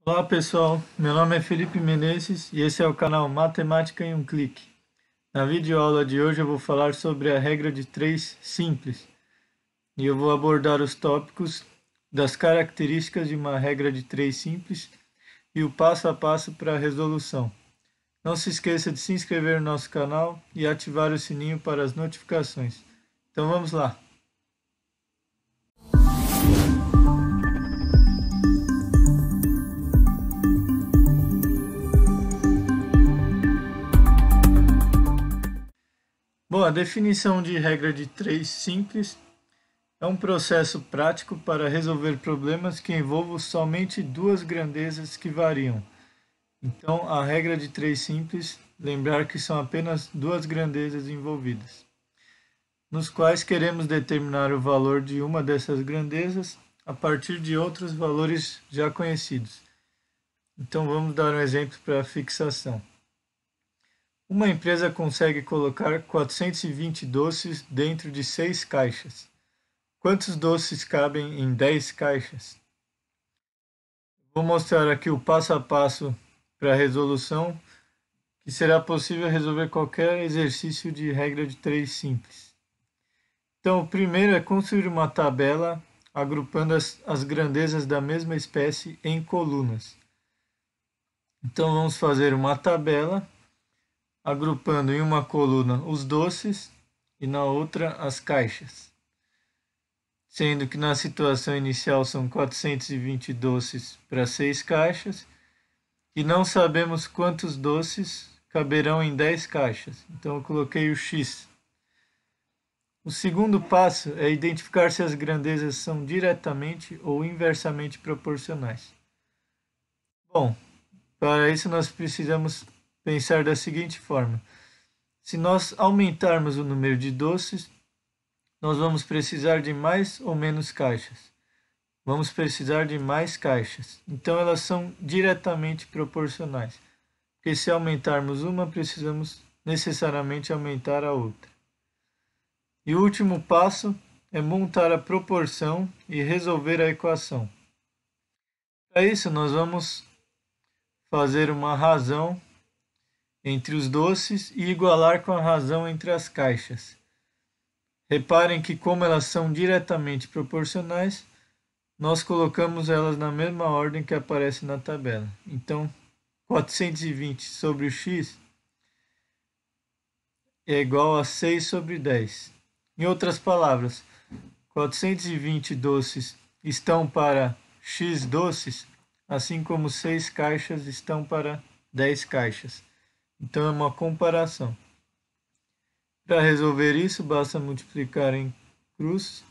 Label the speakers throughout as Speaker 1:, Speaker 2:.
Speaker 1: Olá pessoal, meu nome é Felipe Menezes e esse é o canal Matemática em um Clique. Na videoaula de hoje eu vou falar sobre a regra de 3 simples e eu vou abordar os tópicos das características de uma regra de 3 simples e o passo a passo para a resolução. Não se esqueça de se inscrever no nosso canal e ativar o sininho para as notificações. Então vamos lá! Bom, a definição de regra de 3 simples é um processo prático para resolver problemas que envolvam somente duas grandezas que variam. Então, a regra de 3 simples, lembrar que são apenas duas grandezas envolvidas, nos quais queremos determinar o valor de uma dessas grandezas a partir de outros valores já conhecidos. Então, vamos dar um exemplo para a fixação. Uma empresa consegue colocar 420 doces dentro de 6 caixas. Quantos doces cabem em 10 caixas? Vou mostrar aqui o passo a passo para a resolução, que será possível resolver qualquer exercício de regra de 3 simples. Então, o primeiro é construir uma tabela agrupando as grandezas da mesma espécie em colunas. Então, vamos fazer uma tabela agrupando em uma coluna os doces e na outra as caixas. Sendo que na situação inicial são 420 doces para 6 caixas e não sabemos quantos doces caberão em 10 caixas. Então eu coloquei o X. O segundo passo é identificar se as grandezas são diretamente ou inversamente proporcionais. Bom, para isso nós precisamos pensar da seguinte forma: se nós aumentarmos o número de doces, nós vamos precisar de mais ou menos caixas. Vamos precisar de mais caixas. Então elas são diretamente proporcionais. Porque se aumentarmos uma, precisamos necessariamente aumentar a outra. E o último passo é montar a proporção e resolver a equação. Para isso, nós vamos fazer uma razão entre os doces e igualar com a razão entre as caixas. Reparem que, como elas são diretamente proporcionais, nós colocamos elas na mesma ordem que aparece na tabela. Então, 420 sobre o x é igual a 6 sobre 10. Em outras palavras, 420 doces estão para x doces, assim como 6 caixas estão para 10 caixas. Então é uma comparação. Para resolver isso, basta multiplicar em cruz.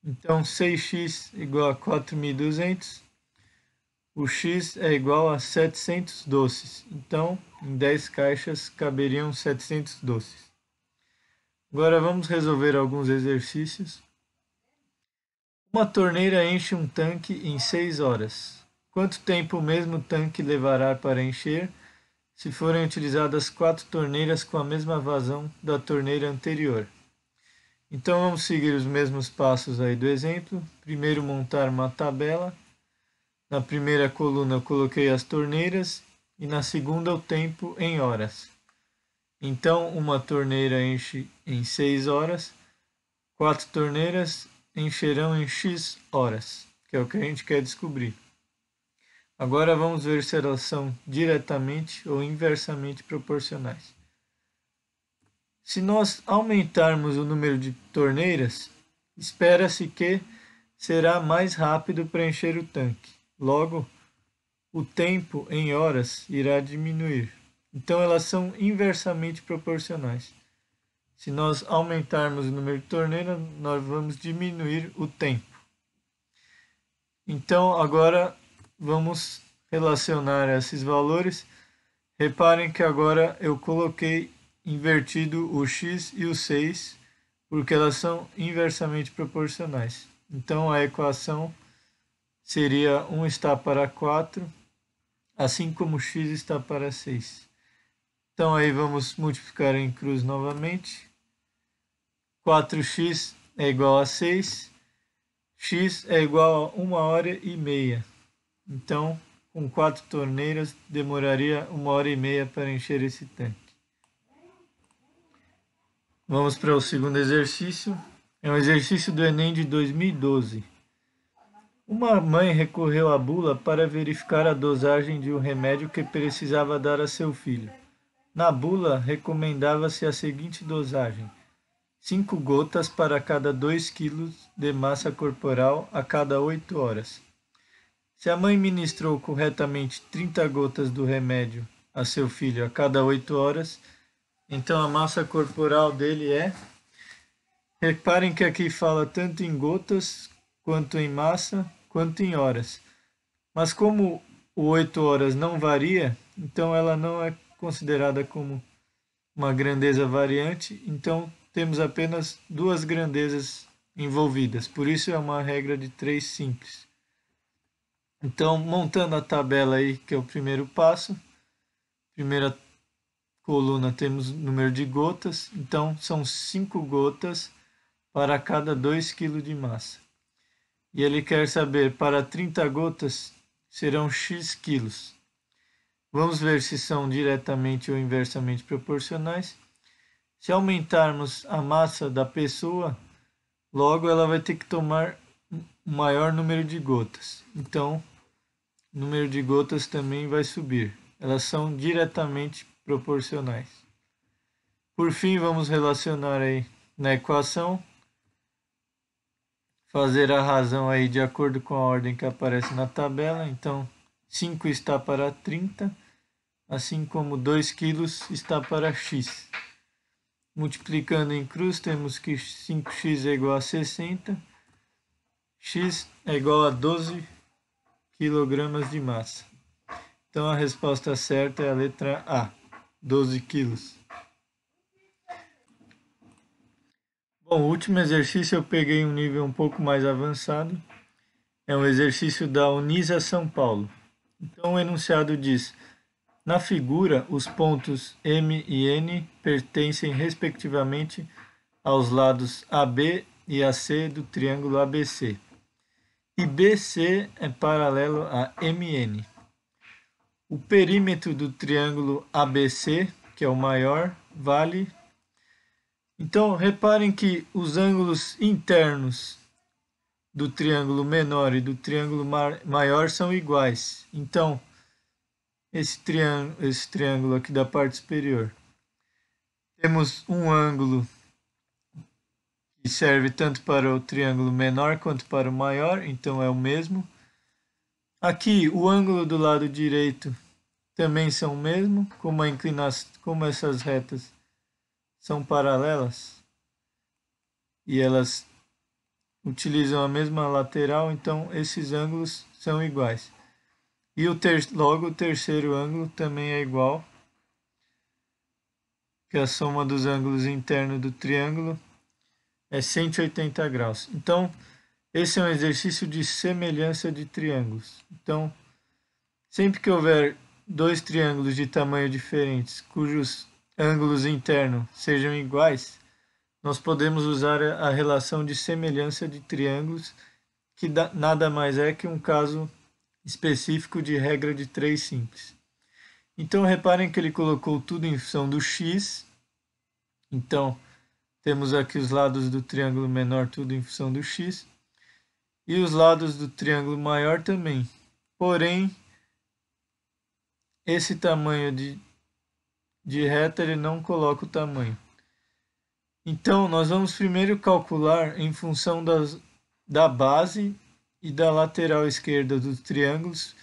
Speaker 1: Então 6x igual a 4.200. O x é igual a 700 doces. Então, em 10 caixas caberiam 700 doces. Agora vamos resolver alguns exercícios. Uma torneira enche um tanque em 6 horas. Quanto tempo o mesmo tanque levará para encher se forem utilizadas 4 torneiras com a mesma vazão da torneira anterior? Então vamos seguir os mesmos passos aí do exemplo. Primeiro, montar uma tabela. Na primeira coluna eu coloquei as torneiras e na segunda o tempo em horas. Então uma torneira enche em 6 horas, 4 torneiras encherão em X horas, que é o que a gente quer descobrir. Agora vamos ver se elas são diretamente ou inversamente proporcionais. Se nós aumentarmos o número de torneiras, espera-se que será mais rápido para encher o tanque. Logo, o tempo em horas irá diminuir. Então, elas são inversamente proporcionais. Se nós aumentarmos o número de torneiras, nós vamos diminuir o tempo. Então, agora vamos relacionar esses valores. Reparem que agora eu coloquei invertido o x e o 6, porque elas são inversamente proporcionais. Então, a equação seria 1 está para 4, assim como x está para 6. Então aí vamos multiplicar em cruz novamente. 4x é igual a 6, x é igual a 1 hora e meia. Então com 4 torneiras, demoraria 1h30 para encher esse tanque. Vamos para o segundo exercício. É um exercício do Enem de 2012. Uma mãe recorreu à bula para verificar a dosagem de um remédio que precisava dar a seu filho. Na bula, recomendava-se a seguinte dosagem: 5 gotas para cada 2 kg de massa corporal a cada 8 horas. Se a mãe ministrou corretamente 30 gotas do remédio a seu filho a cada 8 horas, então a massa corporal dele é... Reparem que aqui fala tanto em gotas, quanto em massa, quanto em horas. Mas como o 8 horas não varia, então ela não é considerada como uma grandeza variante, então temos apenas duas grandezas envolvidas. Por isso é uma regra de 3 simples. Então, montando a tabela aí, que é o primeiro passo, primeira coluna temos o número de gotas, então são 5 gotas para cada 2 kg de massa. E ele quer saber, para 30 gotas serão x quilos. Vamos ver se são diretamente ou inversamente proporcionais. Se aumentarmos a massa da pessoa, logo ela vai ter que tomar um maior número de gotas. Então, o número de gotas também vai subir. Elas são diretamente proporcionais. Por fim, vamos relacionar aí na equação, fazer a razão aí de acordo com a ordem que aparece na tabela. Então, 5 está para 30, assim como 2 quilos está para x. Multiplicando em cruz, temos que 5x é igual a 60, x é igual a 12 kg de massa. Então a resposta certa é a letra A, 12 quilos. Bom, o último exercício eu peguei um nível um pouco mais avançado. É um exercício da Unisa São Paulo. Então o enunciado diz: na figura, os pontos M e N pertencem respectivamente aos lados AB e AC do triângulo ABC. E BC é paralelo a MN. O perímetro do triângulo ABC, que é o maior, vale... Então, reparem que os ângulos internos do triângulo menor e do triângulo maior são iguais. Então, esse triângulo aqui da parte superior, temos um ângulo que serve tanto para o triângulo menor quanto para o maior, então é o mesmo. Aqui, o ângulo do lado direito também são o mesmo, como essas retas são paralelas e elas utilizam a mesma lateral, então esses ângulos são iguais. E logo o terceiro ângulo também é igual, que a soma dos ângulos internos do triângulo é 180 graus. Então, esse é um exercício de semelhança de triângulos. Então, sempre que houver dois triângulos de tamanho diferentes, cujos ângulos internos sejam iguais, nós podemos usar a relação de semelhança de triângulos, que nada mais é que um caso específico de regra de 3 simples. Então, reparem que ele colocou tudo em função do x. Então, temos aqui os lados do triângulo menor tudo em função do x. E os lados do triângulo maior também. Porém, esse tamanho de reta ele não coloca o tamanho. Então, nós vamos primeiro calcular em função da base e da lateral esquerda dos triângulos,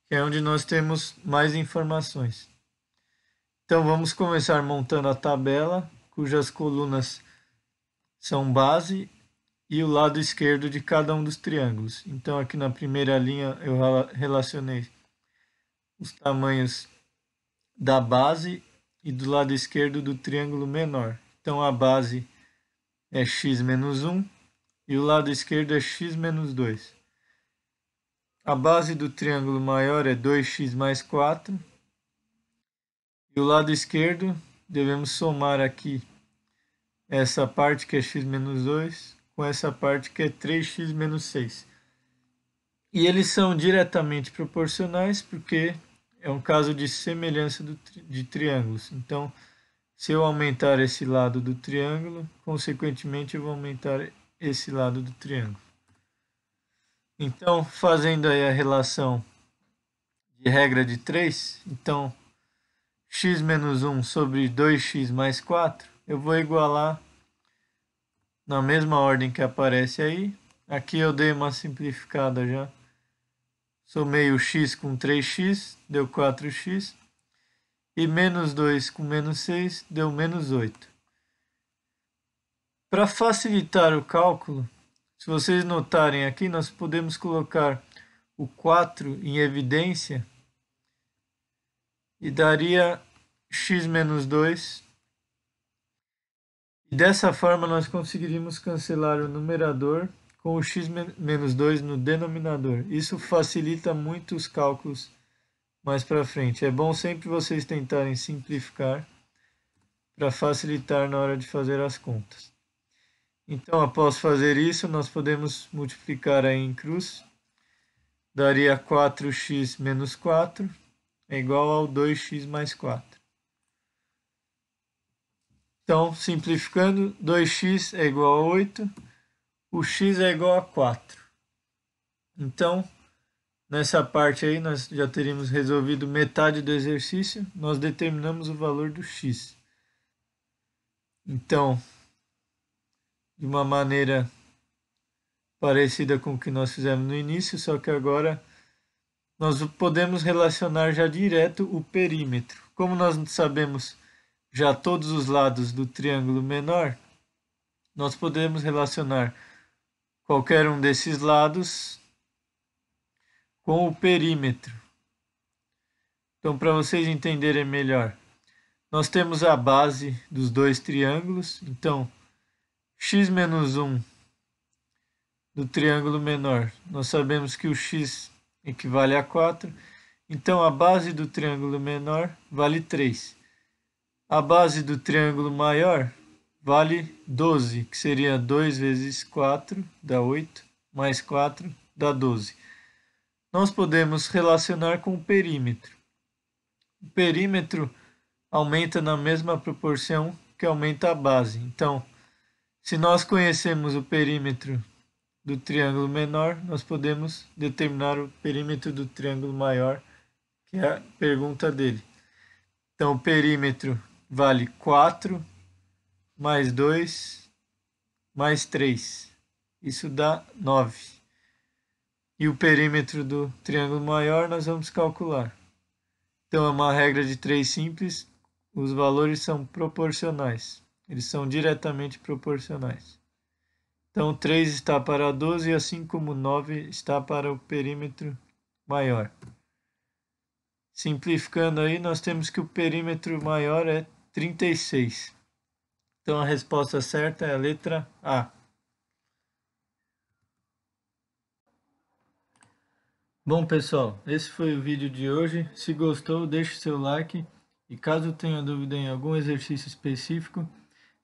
Speaker 1: que é onde nós temos mais informações. Então, vamos começar montando a tabela, cujas colunas são base e o lado esquerdo de cada um dos triângulos. Então, aqui na primeira linha eu relacionei os tamanhos da base e do lado esquerdo do triângulo menor. Então, a base é x menos 1 e o lado esquerdo é x menos 2. A base do triângulo maior é 2x mais 4. E o lado esquerdo, devemos somar aqui essa parte que é x menos 2 com essa parte que é 3x menos 6. E eles são diretamente proporcionais porque é um caso de semelhança de triângulos. Então, se eu aumentar esse lado do triângulo, consequentemente eu vou aumentar esse lado do triângulo. Então, fazendo aí a relação de regra de 3, então x menos 1 sobre 2x mais 4, eu vou igualar na mesma ordem que aparece aí. Aqui eu dei uma simplificada já. Somei o x com 3x, deu 4x. E menos 2 com menos 6 deu menos 8. Para facilitar o cálculo, se vocês notarem aqui, nós podemos colocar o 4 em evidência e daria x menos 2. E dessa forma nós conseguiríamos cancelar o numerador com o x menos 2 no denominador. Isso facilita muito os cálculos mais para frente. É bom sempre vocês tentarem simplificar para facilitar na hora de fazer as contas. Então, após fazer isso, nós podemos multiplicar aí em cruz. Daria 4x menos 4 é igual ao 2x mais 4. Então, simplificando, 2x é igual a 8, o x é igual a 4. Então, nessa parte aí, nós já teríamos resolvido metade do exercício, nós determinamos o valor do x. Então, de uma maneira parecida com o que nós fizemos no início, só que agora nós podemos relacionar já direto o perímetro. Como nós sabemos já todos os lados do triângulo menor, nós podemos relacionar qualquer um desses lados com o perímetro. Então, para vocês entenderem melhor, nós temos a base dos dois triângulos. Então, x menos 1 do triângulo menor, nós sabemos que o x equivale a 4. Então, a base do triângulo menor vale 3. A base do triângulo maior vale 12, que seria 2 vezes 4, dá 8, mais 4, dá 12. Nós podemos relacionar com o perímetro. O perímetro aumenta na mesma proporção que aumenta a base. Então, se nós conhecemos o perímetro do triângulo menor, nós podemos determinar o perímetro do triângulo maior, que é a pergunta dele. Então, o perímetro vale 4 mais 2 mais 3. Isso dá 9. E o perímetro do triângulo maior nós vamos calcular. Então, é uma regra de 3 simples. Os valores são proporcionais. Eles são diretamente proporcionais. Então, 3 está para 12, assim como 9 está para o perímetro maior. Simplificando aí, nós temos que o perímetro maior é 36. Então, a resposta certa é a letra A. Bom, pessoal, esse foi o vídeo de hoje. Se gostou, deixe seu like. E caso tenha dúvida em algum exercício específico,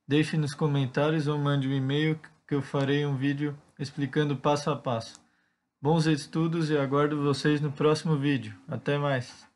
Speaker 1: deixe nos comentários ou mande um e-mail que eu farei um vídeo explicando passo a passo. Bons estudos e aguardo vocês no próximo vídeo. Até mais!